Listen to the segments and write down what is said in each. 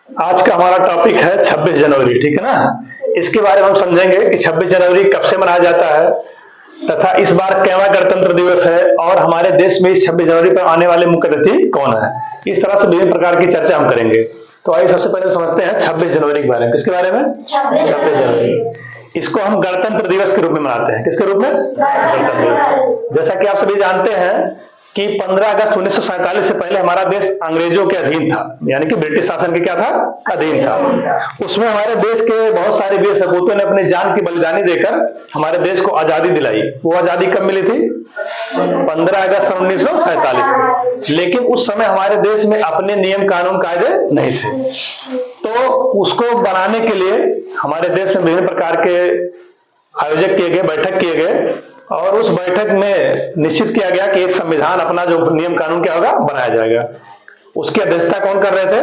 आज का हमारा टॉपिक है 26 जनवरी, ठीक है ना। इसके बारे में हम समझेंगे कि 26 जनवरी कब से मनाया जाता है तथा इस बार कैवा गणतंत्र दिवस है और हमारे देश में इस 26 जनवरी पर आने वाले मुख्य अतिथि कौन है। इस तरह से विभिन्न प्रकार की चर्चा हम करेंगे। तो आइए सबसे पहले समझते हैं 26 जनवरी के बारे में। किसके बारे में? 26 जनवरी। इसको हम गणतंत्र दिवस के रूप में मनाते हैं। किसके रूप में? गणतंत्र दिवस। जैसा कि आप सभी जानते हैं कि 15 अगस्त 1947 से पहले हमारा देश अंग्रेजों के अधीन था, यानी कि ब्रिटिश शासन के क्या था? अधीन था। उसमें हमारे देश के बहुत सारे वीर सपूतों ने अपने जान की बलिदानी देकर हमारे देश को आजादी दिलाई। वो आजादी कब मिली थी? 15 अगस्त 1947 को। लेकिन उस समय हमारे देश में अपने नियम कानून कायदे नहीं थे, तो उसको बनाने के लिए हमारे देश में विभिन्न प्रकार के आयोजक किए गए, बैठक किए गए और उस बैठक में निश्चित किया गया कि एक संविधान अपना जो नियम कानून क्या होगा बनाया जाएगा। उसकी अध्यक्षता कौन कर रहे थे?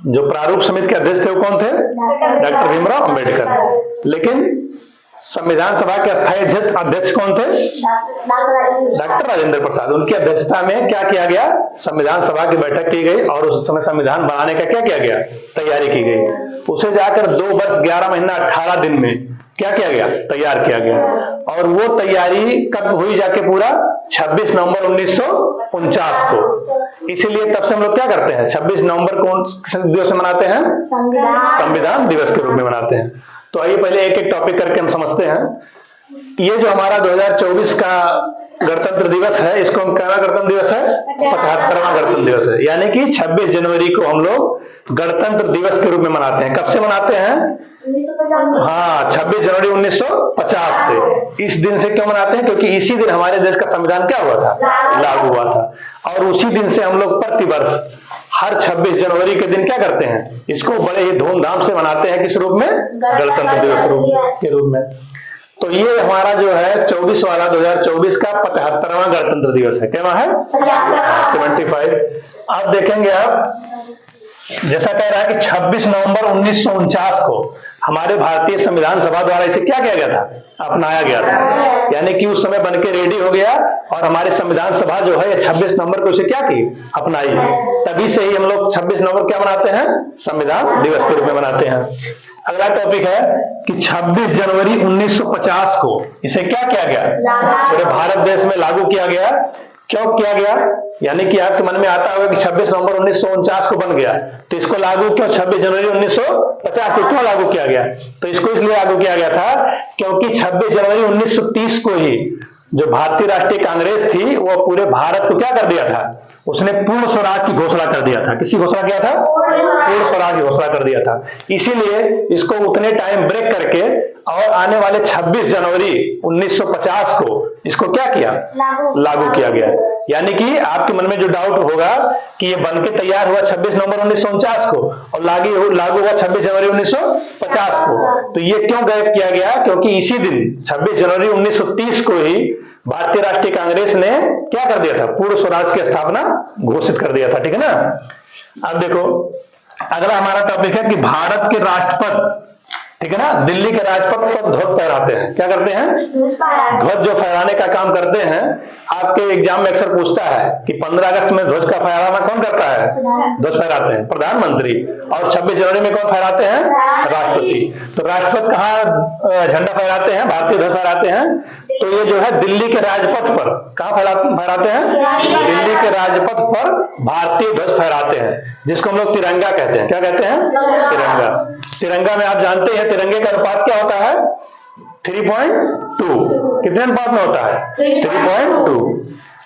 जो प्रारूप समिति के अध्यक्ष थे वो कौन थे? डॉक्टर भीमराव अंबेडकर। लेकिन संविधान सभा के अस्थायी अध्यक्ष कौन थे? डॉक्टर राजेंद्र प्रसाद। उनकी अध्यक्षता में क्या किया गया? संविधान सभा की बैठक की गई और उस समय संविधान बनाने का क्या किया गया? तैयारी की गई। उसे जाकर 2 वर्ष 11 महीना 18 दिन में क्या किया गया? तैयार किया गया। और वो तैयारी कब हुई जाके पूरा? 26 नवंबर 1949 को। इसीलिए तब से हम लोग क्या करते हैं? 26 नवंबर कौन दिवस मनाते हैं? संविधान दिवस के रूप में मनाते हैं। तो आइए पहले एक एक टॉपिक करके हम समझते हैं। ये जो हमारा 2024 का गणतंत्र दिवस है, इसको हम क्या गणतंत्र दिवस है? 75वां गणतंत्र दिवस है। यानी कि 26 जनवरी को हम लोग गणतंत्र दिवस के रूप में मनाते हैं। कब से मनाते हैं? हाँ, 26 जनवरी 1950 से। इस दिन से क्यों मनाते हैं? क्योंकि इसी दिन हमारे देश का संविधान क्या हुआ था? लागू हुआ था। और उसी दिन से हम लोग प्रतिवर्ष हर 26 जनवरी के दिन क्या करते हैं? इसको बड़े ही धूमधाम से मनाते हैं। किस रूप में? गणतंत्र दिवस के रूप में। तो ये हमारा जो है 24 वाला 2024 का 75वां गणतंत्र दिवस है। क्या है? 75। आप देखेंगे, आप जैसा कह रहा है कि 26 नवंबर 1949 को हमारे भारतीय संविधान सभा द्वारा इसे क्या किया गया था? अपनाया गया था। यानी कि उस समय बनके रेडी हो गया और हमारी संविधान सभा जो है 26 नवंबर को उसे क्या की? अपनाई। तभी से ही हम लोग 26 नवंबर क्या मनाते हैं? संविधान दिवस के रूप में मनाते हैं। अगला टॉपिक है कि 26 जनवरी 1950 को इसे क्या किया गया? पूरे भारत देश में लागू किया गया। क्यों किया गया? यानी कि आपके मन में आता होगा कि 26 नवंबर 1949 को बन गया, तो इसको लागू क्यों 26 जनवरी 1950 को क्यों लागू किया गया? तो इसको इसलिए लागू किया गया था क्योंकि 26 जनवरी 1930 को ही जो भारतीय राष्ट्रीय कांग्रेस थी वो पूरे भारत को क्या कर दिया था? उसने पूर्ण स्वराज की घोषणा कर दिया था। किसकी घोषणा किया था? पूर्ण स्वराज की घोषणा कर दिया था। इसीलिए इसको उतने टाइम ब्रेक करके और आने वाले 26 जनवरी 1950 को इसको क्या किया? लागू किया गया। यानी कि आपके मन में जो डाउट होगा कि ये बनके तैयार हुआ 26 नवंबर 1949 को और लागू हुआ 26 जनवरी 1950 को, तो ये क्यों गैप किया गया? क्योंकि इसी दिन 26 जनवरी 1930 को ही भारतीय राष्ट्रीय कांग्रेस ने क्या कर दिया था? पूर्ण स्वराज की स्थापना घोषित कर दिया था। ठीक है ना। अब देखो, अगला हमारा टॉपिक है कि भारत के राष्ट्रपति, ठीक है ना, दिल्ली के राजपथ पर ध्वज फहराते हैं। क्या करते हैं? ध्वज जो फहराने का काम करते हैं। आपके एग्जाम में अक्सर पूछता है कि 15 अगस्त में ध्वज का फहराना कौन करता है? ध्वज फहराते हैं प्रधानमंत्री। और 26 जनवरी में कौन फहराते हैं? राष्ट्रपति। तो राष्ट्रपति कहाँ झंडा फहराते हैं? भारतीय ध्वज फहराते हैं। तो ये जो है दिल्ली के राजपथ पर कहाँ फहराते हैं? दिल्ली के राजपथ पर भारतीय ध्वज फहराते हैं, जिसको हम लोग तिरंगा कहते हैं। क्या कहते हैं? तिरंगा। तिरंगा में आप जानते हैं तिरंगे का अनुपात क्या होता है? 3.2। कितने अनुपात में होता है? 3.2।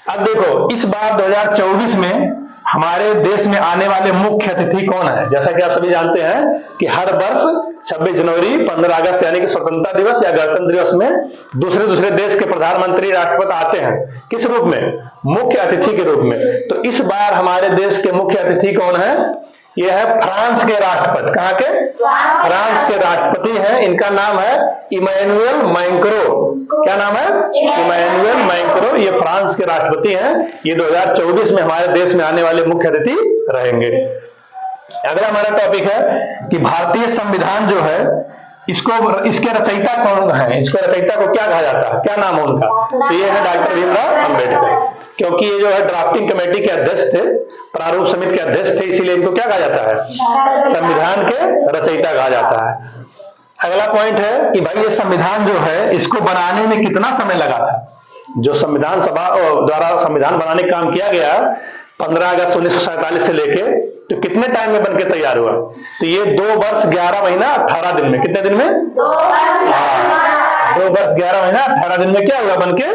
अब देखो, इस बार 2024 में हमारे देश में आने वाले मुख्य अतिथि कौन है? जैसा कि आप सभी जानते हैं कि हर वर्ष 26 जनवरी 15 अगस्त यानी कि स्वतंत्रता दिवस या गणतंत्र दिवस में दूसरे देश के प्रधानमंत्री राष्ट्रपति आते हैं। किस रूप में? मुख्य अतिथि के रूप में। तो इस बार हमारे देश के मुख्य अतिथि कौन है? यह है फ्रांस के राष्ट्रपति। कहाँ के? फ्रांस के राष्ट्रपति हैं। इनका नाम है इमैनुअल मैक्रों। क्या नाम है? Emmanuel Macron. ये फ्रांस के राष्ट्रपति हैं। ये 2024 में हमारे देश में आने वाले मुख्य अतिथि रहेंगे। अगला हमारा टॉपिक है कि भारतीय संविधान जो है इसके रचयिता कौन है? इसके रचयिता को क्या कहा जाता है? क्या नाम है उनका? तो ये है डॉक्टर भीमराव अंबेडकर। क्योंकि ये जो है ड्राफ्टिंग कमेटी के अध्यक्ष थे, प्रारूप समिति के अध्यक्ष थे, इसीलिए इनको क्या कहा जाता है? संविधान के रचयिता कहा जाता है। अगला पॉइंट है कि भाई ये संविधान जो है इसको बनाने में कितना समय लगा था? जो संविधान सभा द्वारा संविधान बनाने का काम किया गया 15 अगस्त 1947 से लेके, तो कितने टाइम में बनके तैयार हुआ? तो ये 2 वर्ष 11 महीना 18 दिन में, कितने दिन में? 2 वर्ष 11 महीना 18 दिन में क्या हुआ? बनके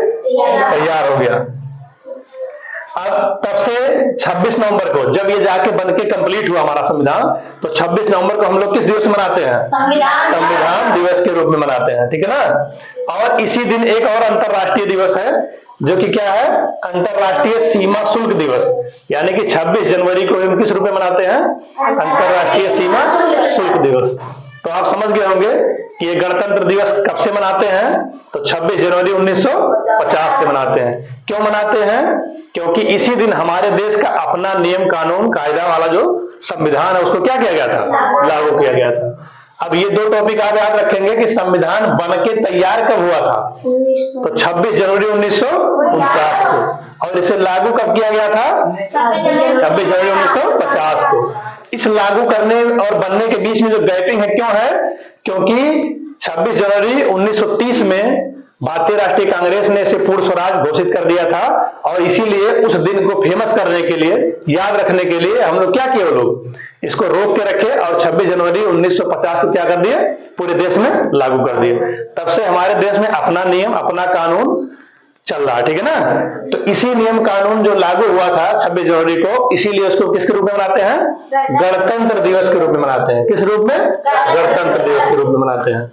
तैयार हो गया। अब तब से 26 नवंबर को जब ये जाके बनके कंप्लीट हुआ हमारा संविधान, तो 26 नवंबर को हम लोग किस दिवस मनाते हैं? संविधान दिवस के रूप में मनाते हैं, ठीक है ना। और इसी दिन एक और अंतरराष्ट्रीय दिवस है, जो कि क्या है? अंतरराष्ट्रीय सीमा शुल्क दिवस, यानी कि 26 जनवरी को हम किस रूप में मनाते हैं? अंतरराष्ट्रीय सीमा शुल्क दिवस। तो आप समझ गए होंगे कि ये गणतंत्र दिवस कब से मनाते हैं? तो 26 जनवरी 1950 से मनाते हैं। क्यों मनाते हैं? क्योंकि इसी दिन हमारे देश का अपना नियम कानून कायदा वाला जो संविधान है उसको क्या किया गया था? लागू किया गया था। अब ये 2 टॉपिक आप याद रखेंगे कि संविधान बन के तैयार कब हुआ था? तो 26 जनवरी 1949 को, और इसे लागू कब किया गया था? 26 जनवरी 1950 को। इस लागू करने और बनने के बीच में जो गैपिंग है, क्यों है? क्योंकि 26 जनवरी 1930 में भारतीय राष्ट्रीय कांग्रेस ने इसे पूर्ण स्वराज घोषित कर दिया था, और इसीलिए उस दिन को फेमस करने के लिए, याद रखने के लिए हम लोग क्या किए? वो लोग इसको रोक के रखे और 26 जनवरी 1950 को क्या कर दिए? पूरे देश में लागू कर दिए। तब से हमारे देश में अपना नियम अपना कानून चल रहा है, ठीक है ना। तो इसी नियम कानून जो लागू हुआ था 26 जनवरी को, इसीलिए उसको किसके रूप में मनाते हैं? गणतंत्र दिवस के रूप में मनाते हैं। किस रूप में? गणतंत्र दिवस के रूप में मनाते हैं।